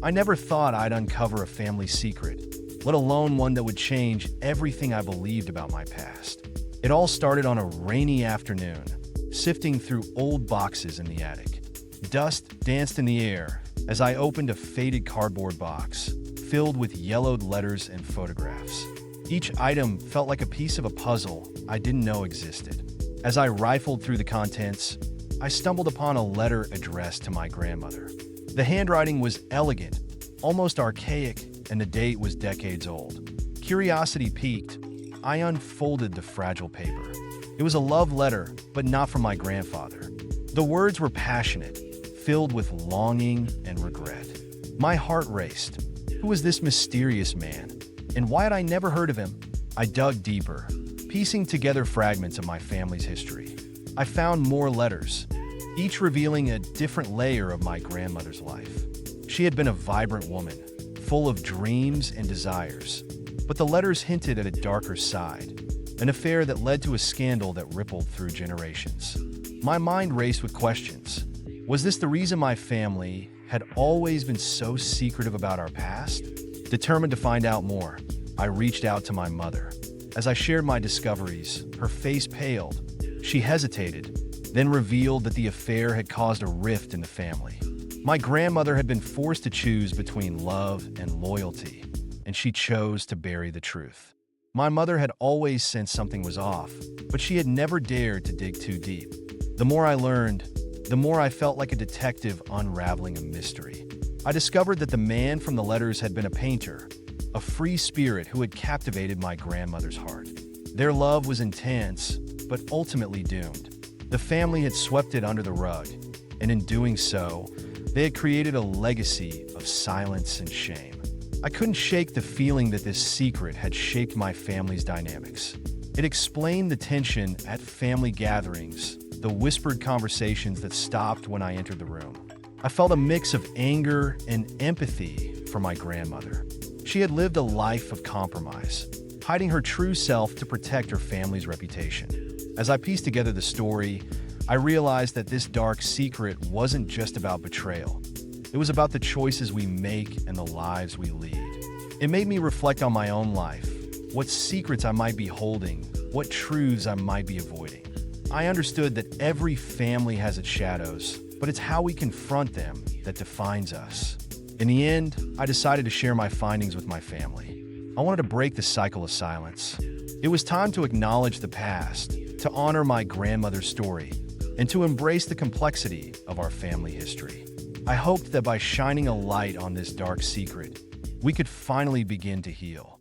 I never thought I'd uncover a family secret, let alone one that would change everything I believed about my past. It all started on a rainy afternoon, sifting through old boxes in the attic. Dust danced in the air as I opened a faded cardboard box filled with yellowed letters and photographs. Each item felt like a piece of a puzzle I didn't know existed. As I rifled through the contents, I stumbled upon a letter addressed to my grandmother. The handwriting was elegant, almost archaic, and the date was decades old. Curiosity piqued, I unfolded the fragile paper. It was a love letter, but not from my grandfather. The words were passionate, filled with longing and regret. My heart raced. Who was this mysterious man? And why had I never heard of him? I dug deeper, piecing together fragments of my family's history. I found more letters, each revealing a different layer of my grandmother's life. She had been a vibrant woman, full of dreams and desires. But the letters hinted at a darker side, an affair that led to a scandal that rippled through generations. My mind raced with questions. Was this the reason my family had always been so secretive about our past? Determined to find out more, I reached out to my mother. As I shared my discoveries, her face paled. She hesitated, then revealed that the affair had caused a rift in the family. My grandmother had been forced to choose between love and loyalty, and she chose to bury the truth. My mother had always sensed something was off, but she had never dared to dig too deep. The more I learned, the more I felt like a detective unraveling a mystery. I discovered that the man from the letters had been a painter, a free spirit who had captivated my grandmother's heart. Their love was intense, but ultimately doomed. The family had swept it under the rug, and in doing so, they had created a legacy of silence and shame. I couldn't shake the feeling that this secret had shaped my family's dynamics. It explained the tension at family gatherings, the whispered conversations that stopped when I entered the room. I felt a mix of anger and empathy for my grandmother. She had lived a life of compromise, hiding her true self to protect her family's reputation. As I pieced together the story, I realized that this dark secret wasn't just about betrayal. It was about the choices we make and the lives we lead. It made me reflect on my own life, what secrets I might be holding, what truths I might be avoiding. I understood that every family has its shadows, but it's how we confront them that defines us. In the end, I decided to share my findings with my family. I wanted to break the cycle of silence. It was time to acknowledge the past, to honor my grandmother's story, and to embrace the complexity of our family history. I hoped that by shining a light on this dark secret, we could finally begin to heal.